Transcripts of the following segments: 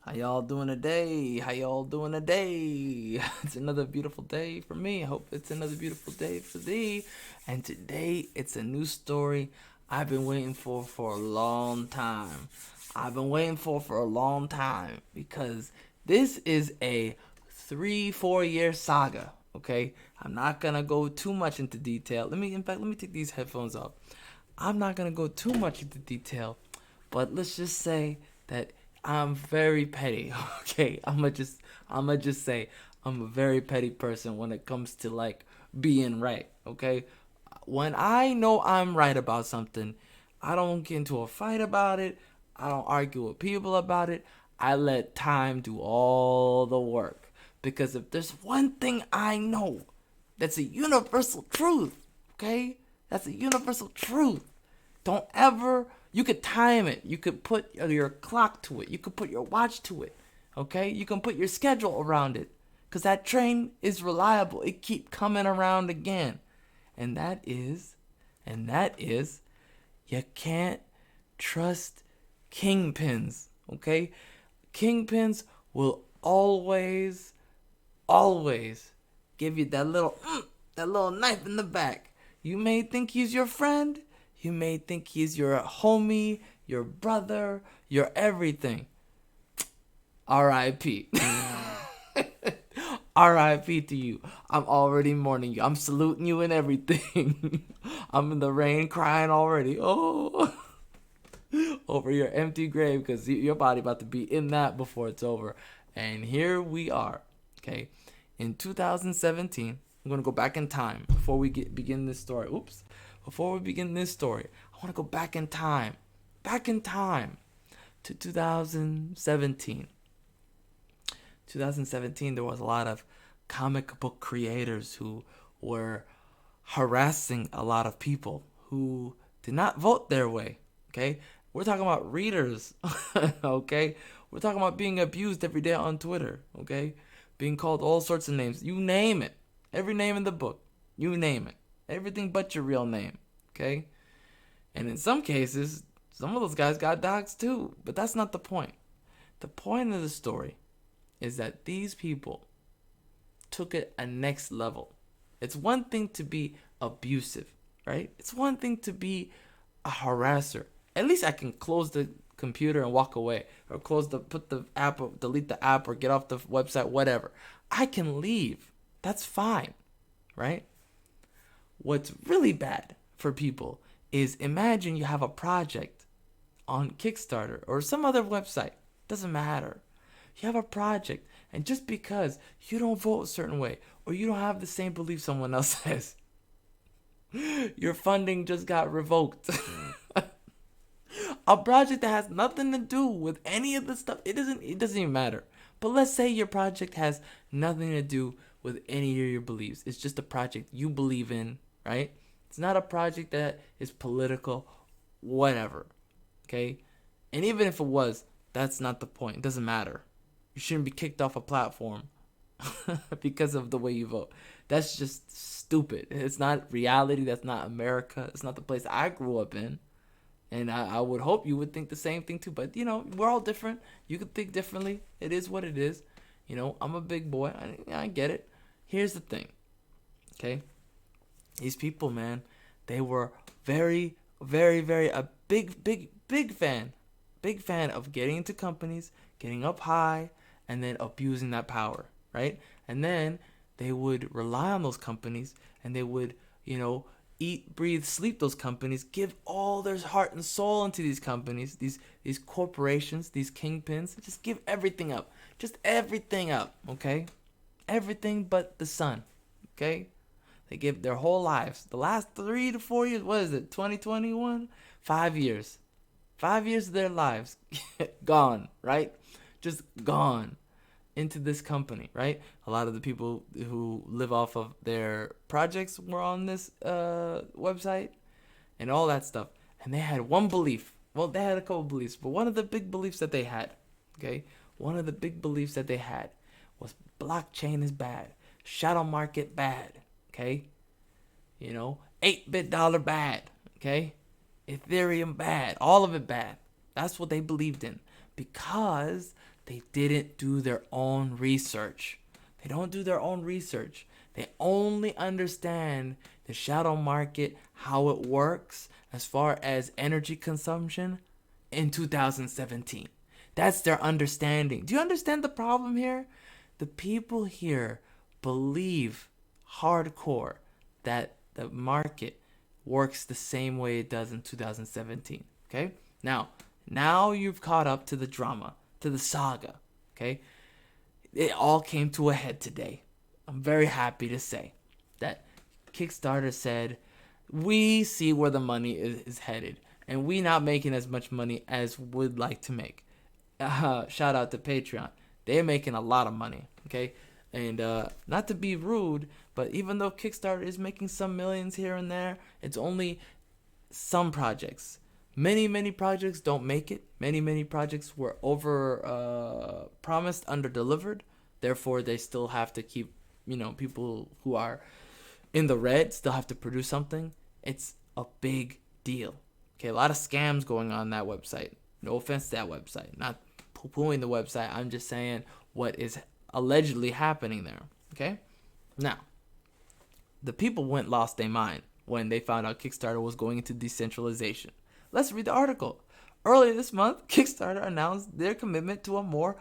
How y'all doing today? How y'all doing today? It's another beautiful day for me. I hope it's another beautiful day for thee. And today it's a new story I've been waiting for a long time. I've been waiting for a long time because this is a 3-4 year saga. Okay, I'm not gonna go too much into detail. Let me take these headphones off. I'm not gonna go too much into detail, but let's just say that I'm very petty. Okay, I'm gonna just say I'm a very petty person when it comes to like being right. Okay, when I know I'm right about something, I don't get into a fight about it. I don't argue with people about it. I let time do all the work. Because if there's one thing I know that's a universal truth, okay? That's a universal truth. Don't ever, you could time it. You could put your clock to it. You could put your watch to it, okay? You can put your schedule around it. Because that train is reliable. It keep coming around again. And that is, you can't trust kingpins, okay? Kingpins will always give you that little knife in the back. You may think he's your friend. You may think he's your homie, your brother, your everything. R.I.P. R.I.P. to you. I'm already mourning you. I'm saluting you and everything. I'm in the rain crying already. Oh, over your empty grave because your body about to be in that before it's over. And here we are. Okay, in 2017, I'm gonna go back in time before we begin this story. Before we begin this story, I want to go back in time to 2017. 2017, there was a lot of comic book creators who were harassing a lot of people who did not vote their way. Okay, we're talking about readers. Okay, we're talking about being abused every day on Twitter. Okay, being called all sorts of names. You name it. Every name in the book. You name it. Everything but your real name. Okay? And in some cases, some of those guys got doxxed too. But that's not the point. The point of the story is that these people took it a next level. It's one thing to be abusive, right? It's one thing to be a harasser. At least I can close the computer and walk away, or put the app, or delete the app, or get off the website, whatever. I can leave. That's fine, right? What's really bad for people is, imagine you have a project on Kickstarter or some other website. Doesn't matter. You have a project, and just because you don't vote a certain way or you don't have the same belief someone else has, your funding just got revoked. A project that has nothing to do with any of the stuff, it doesn't even matter. But let's say your project has nothing to do with any of your beliefs. It's just a project you believe in, right? It's not a project that is political, whatever. Okay? And even if it was, that's not the point. It doesn't matter. You shouldn't be kicked off a platform because of the way you vote. That's just stupid. It's not reality. That's not America. It's not the place I grew up in. And I would hope you would think the same thing too. But, we're all different. You can think differently. It is what it is. I'm a big boy. I get it. Here's the thing. Okay? These people, man, they were very, very, very a big fan. Big fan of getting into companies, getting up high, and then abusing that power, right? And then they would rely on those companies, and they would, eat, breathe, sleep those companies, give all their heart and soul into these companies, these corporations, these kingpins, just give everything up. Just everything up, okay? Everything but the sun, okay? They give their whole lives. The last 3 to 4 years, what is it, 2021? 5 years. 5 years of their lives gone, right? Just gone into this company, right? A lot of the people who live off of their projects were on this website and all that stuff. And they had one belief. Well, they had a couple beliefs, but one of the big beliefs that they had, okay? One of the big beliefs that they had was blockchain is bad. Shadow market bad, okay? 8-bit dollar bad, okay? Ethereum bad. All of it bad. That's what they believed in. Because they didn't do their own research. They don't do their own research. They only understand the shadow market, how it works as far as energy consumption in 2017. That's their understanding. Do you understand the problem here? The people here believe hardcore that the market works the same way it does in 2017. Okay? Now you've caught up to the drama, to the saga. Okay? It all came to a head today. I'm very happy to say that Kickstarter said, we see where the money is headed, and we not making as much money as we'd like to make. Shout out to Patreon. They're making a lot of money, okay? And not to be rude, but even though Kickstarter is making some millions here and there, it's only some projects. Many projects don't make it. Many projects were over promised, under delivered. Therefore, they still have to keep, people who are in the red still have to produce something. It's a big deal. Okay, a lot of scams going on that website. No offense to that website. Not poo-pooing the website. I'm just saying what is allegedly happening there. Okay? Now, the people lost their mind when they found out Kickstarter was going into decentralization. Let's read the article. Earlier this month, Kickstarter announced their commitment to a more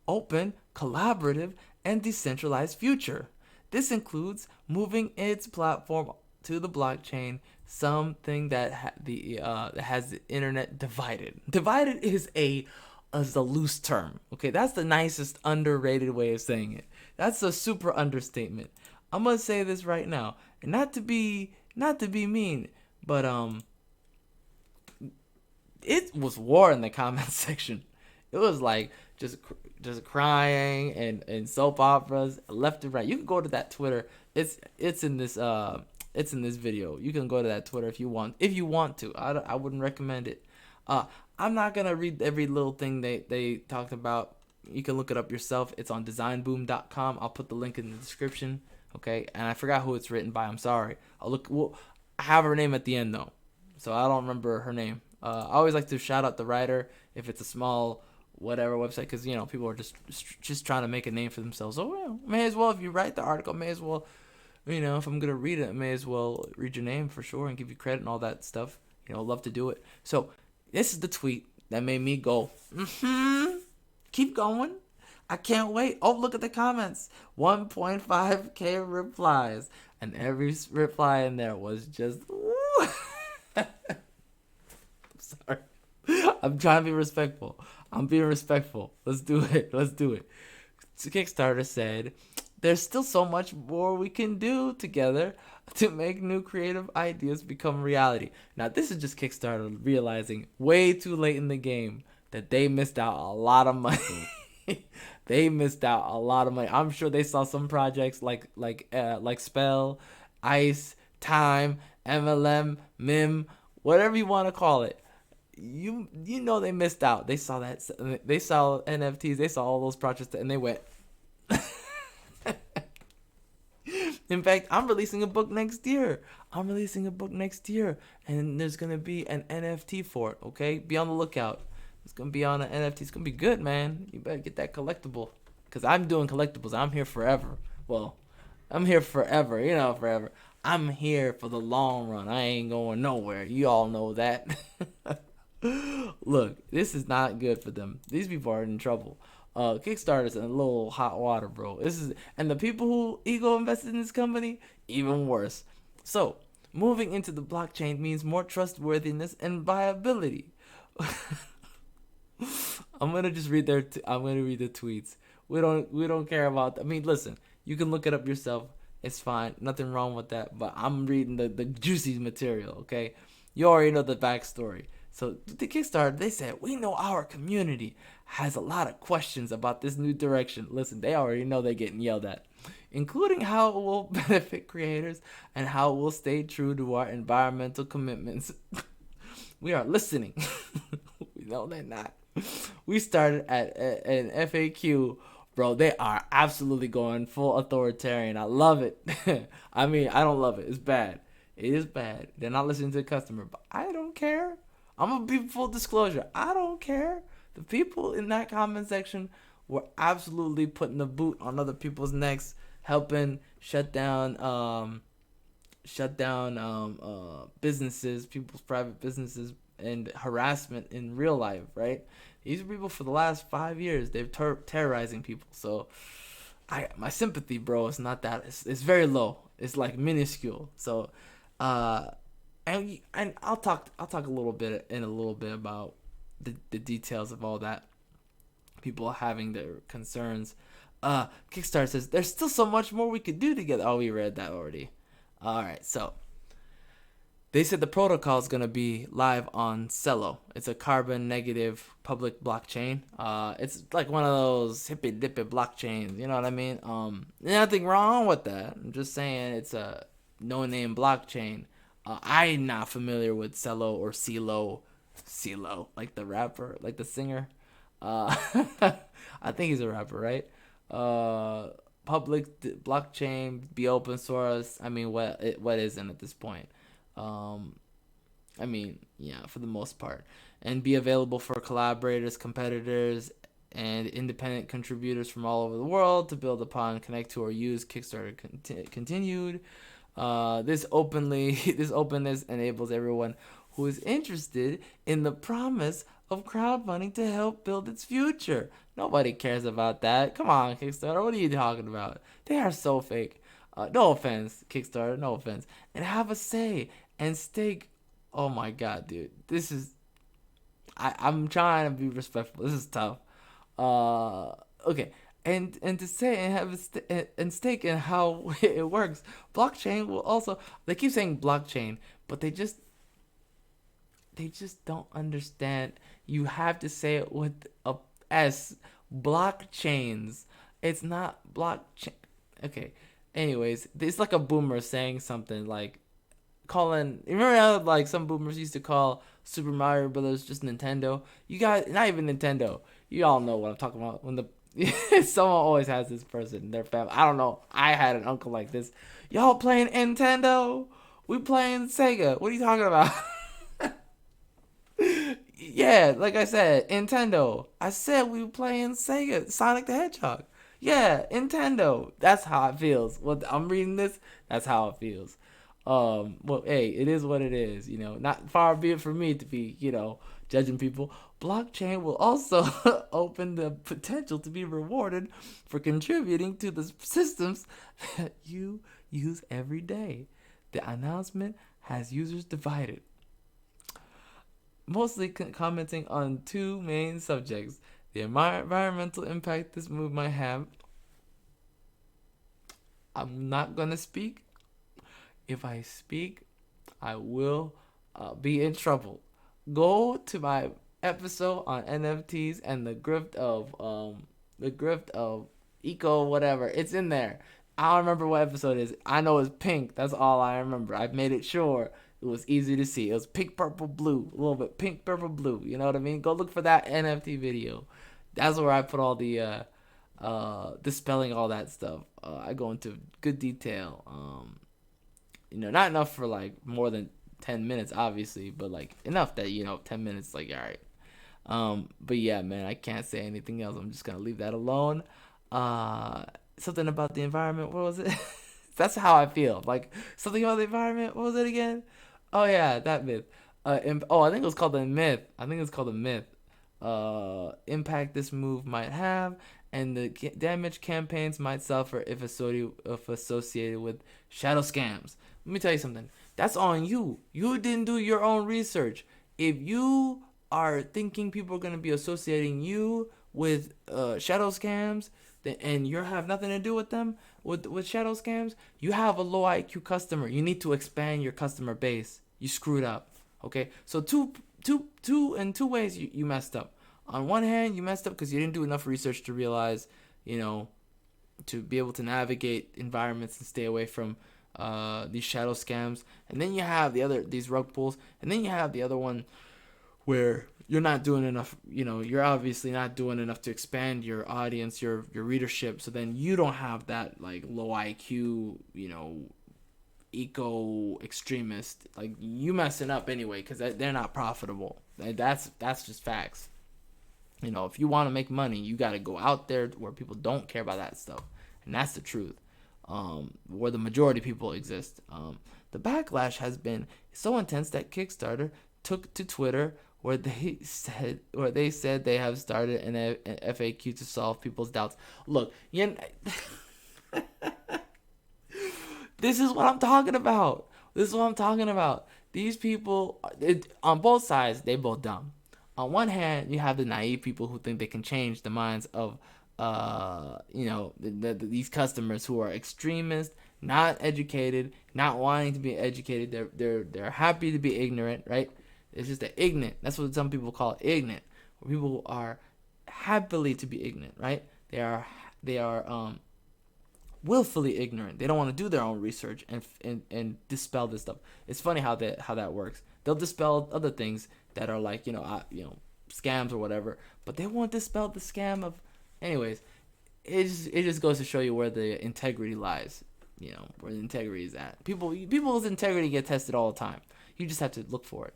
open, collaborative, and decentralized future. This includes moving its platform to the blockchain, something that has the internet divided. Divided is a loose term. Okay, that's the nicest underrated way of saying it. That's a super understatement. I'm gonna say this right now, and not to be mean, but it was war in the comments section. It was like just crying and soap operas left and right. You can go to that Twitter. It's in this video. You can go to that Twitter if you want to. I wouldn't recommend it. I'm not gonna read every little thing they talked about. You can look it up yourself. It's on designboom.com. I'll put the link in the description. Okay, and I forgot who it's written by. I'm sorry. I have her name at the end though, so I don't remember her name. I always like to shout out the writer if it's a small whatever website, because people are just trying to make a name for themselves. So may as well, if you write the article, may as well, if I'm gonna read it, I may as well read your name for sure and give you credit and all that stuff. Love to do it. So this is the tweet that made me go, keep going. I can't wait. Oh, look at the comments. 1.5K replies, and every reply in there was just I'm sorry. I'm trying to be respectful. I'm being respectful. Let's do it. Kickstarter said, there's still so much more we can do together to make new creative ideas become reality. Now, this is just Kickstarter realizing way too late in the game that they missed out a lot of money. I'm sure they saw some projects like Spell, Ice, Time, MLM, MIM, whatever you want to call it. They missed out. They saw that. They saw NFTs. They saw all those projects, and they went. In fact, I'm releasing a book next year. And there's gonna be an NFT for it. Okay, be on the lookout. It's gonna be on an NFT. It's gonna be good, man. You better get that collectible, cause I'm doing collectibles. I'm here forever. Well, I'm here forever. Forever. I'm here for the long run. I ain't going nowhere. You all know that. Look, this is not good for them. These people are in trouble. Kickstarter's in a little hot water, bro. And the people who ego invested in this company, even worse. So, moving into the blockchain means more trustworthiness and viability. I'm gonna just read I'm gonna read the tweets. We don't care about. Listen, you can look it up yourself. It's fine. Nothing wrong with that. But I'm reading the juicy material. Okay, you already know the backstory. So the Kickstarter, they said, we know our community has a lot of questions about this new direction. Listen, they already know they're getting yelled at, including how it will benefit creators and how it will stay true to our environmental commitments. We are listening. No, they're not. We started at an FAQ. Bro, they are absolutely going full authoritarian. I love it. I don't love it. It's bad. It is bad. They're not listening to the customer, but I don't care. I'm going to be full disclosure. I don't care. The people in that comment section were absolutely putting the boot on other people's necks, helping shut down businesses, people's private businesses, and harassment in real life, right? These people for the last 5 years, they've terrorizing people. So, my sympathy, bro, is not that. It's very low. It's like minuscule. So, and I'll talk a little bit about the details of all that. People having their concerns. Kickstarter says there's still so much more we could do together. Oh, we read that already. All right, so they said the protocol is going to be live on Celo. It's a carbon negative public blockchain. It's like one of those hippy dippy blockchains. You know what I mean? Nothing wrong with that. I'm just saying it's a no name blockchain. I'm not familiar with Celo or CeeLo, like the rapper, like the singer. I think he's a rapper, right? Public blockchain, be open source. I mean, what isn't at this point? I mean, yeah, for the most part, and be available for collaborators, competitors, and independent contributors from all over the world to build upon, connect to, or use. Kickstarter continued. This openness enables everyone who is interested in the promise of crowdfunding to help build its future. Nobody cares about that. Come on, Kickstarter. What are you talking about? They are so fake. No offense, Kickstarter. No offense. And have a say and stake. Oh my God, dude. This is. I'm trying to be respectful. This is tough. Okay. And to say and have and stake in how it works. Blockchain will also. They keep saying blockchain, but they just don't understand. You have to say it with a S. Blockchains. It's not blockchain. Okay. Anyways, it's like a boomer saying something like calling. Remember how like some boomers used to call Super Mario Brothers just Nintendo? You guys, not even Nintendo. You all know what I'm talking about. When the someone always has this person in their family. I don't know. I had an uncle like this. Y'all playing Nintendo? We playing Sega. What are you talking about? Yeah, like I said, Nintendo. I said we were playing Sega, Sonic the Hedgehog. Yeah, Nintendo. That's how it feels. What I'm reading this, that's how it feels. Well, hey, it is what it is. You know, not far be it for me to be, judging people. Blockchain will also open the potential to be rewarded for contributing to the systems that you use every day. The announcement has users divided, mostly commenting on two main subjects: the environmental impact this move might have. I'm not going to speak. If I speak, I will be in trouble. Go to my episode on NFTs and the grift of eco whatever. It's in there. I don't remember what episode it is. I know it's pink. That's all I remember. I've made it sure it was easy to see. It was pink, purple, blue. A little bit pink, purple, blue. You know what I mean? Go look for that NFT video. That's where I put all the dispelling all that stuff. I go into good detail. Not enough for like more than 10 minutes, obviously, but like enough that 10 minutes, like, all right. But yeah, man, I can't say anything else. I'm just gonna leave that alone. Something about the environment. What was it? That's how I feel. Like something about the environment. What was it again? Oh yeah, that myth. I think it was called the myth. Impact this move might have, and the damage campaigns might suffer if associated with shadow scams. Let me tell you something. That's on you. You didn't do your own research. If you are thinking people are going to be associating you with shadow scams, and you have nothing to do with them, with shadow scams, you have a low IQ customer. You need to expand your customer base. You screwed up. Okay? So in two ways you messed up. On one hand, you messed up because you didn't do enough research to realize, to be able to navigate environments and stay away from these shadow scams. And then you have these rug pulls, and then you have the other one where you're not doing enough. You're obviously not doing enough to expand your audience, your readership. So then you don't have that like low IQ, eco extremist. Like you messing up anyway because they're not profitable. That's just facts. If you want to make money, you got to go out there where people don't care about that stuff, and that's the truth. Where the majority of people exist. The backlash has been so intense that Kickstarter took to Twitter where they said they have started an FAQ to solve people's doubts. Look, this is what I'm talking about. These people, on both sides, they both dumb. On one hand, you have the naive people who think they can change the minds of, these customers who are extremists, not educated, not wanting to be educated. They're happy to be ignorant, right? It's just the ignorant. That's what some people call ignorant. Where people are happily to be ignorant, right? They are willfully ignorant. They don't want to do their own research and dispel this stuff. It's funny how that works. They'll dispel other things that are like scams or whatever, but they won't dispel the scam of. Anyways, it just goes to show you where the integrity lies. Where the integrity is at. People's integrity get tested all the time. You just have to look for it.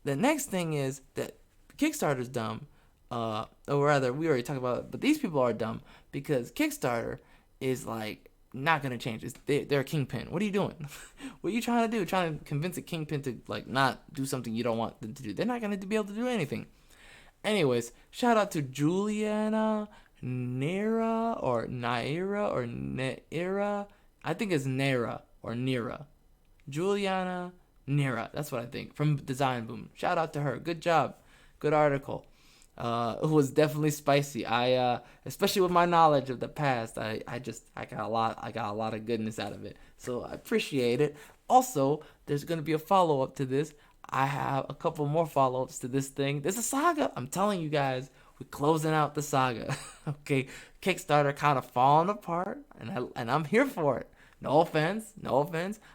The next thing is that Kickstarter's dumb. Or rather, we already talked about it, but these people are dumb because Kickstarter is like not gonna change. They're a kingpin. What are you doing? What are you trying to do? Trying to convince a kingpin to like not do something you don't want them to do. They're not gonna be able to do anything. Anyways, shout out to Juliana Naira or Naira or Naira. I think it's Naira or Nira. Juliana Nira. That's what I think. From Design Boom. Shout out to her. Good job. Good article. It was definitely spicy. I especially with my knowledge of the past, I got a lot of goodness out of it. So I appreciate it. Also, there's gonna be a follow-up to this. I have a couple more follow-ups to this thing. There's a saga. I'm telling you guys, we're closing out the saga. Okay, Kickstarter kind of falling apart, and I'm here for it. No offense.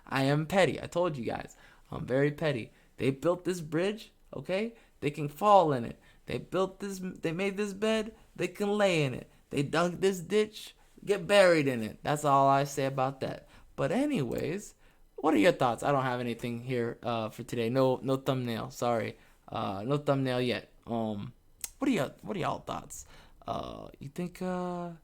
I am petty. I told you guys, I'm very petty. They built this bridge. Okay, they can fall in it. They built this. They made this bed. They can lay in it. They dug this ditch. Get buried in it. That's all I say about that. But anyways, what are your thoughts? I don't have anything here for today. No thumbnail. Sorry. No thumbnail yet. What are y'all thoughts? You think they're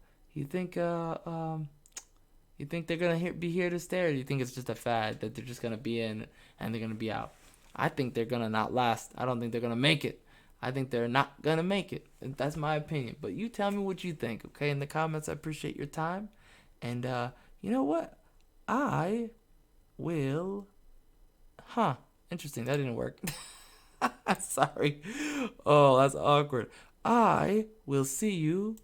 gonna be here to stay, or do you think it's just a fad that they're just gonna be in and they're gonna be out? I think they're gonna not last. I don't think they're gonna make it. I think they're not gonna make it. That's my opinion. But you tell me what you think, okay? In the comments, I appreciate your time. And you know what? I will. Interesting. That didn't work. Sorry. Oh, that's awkward. I will see you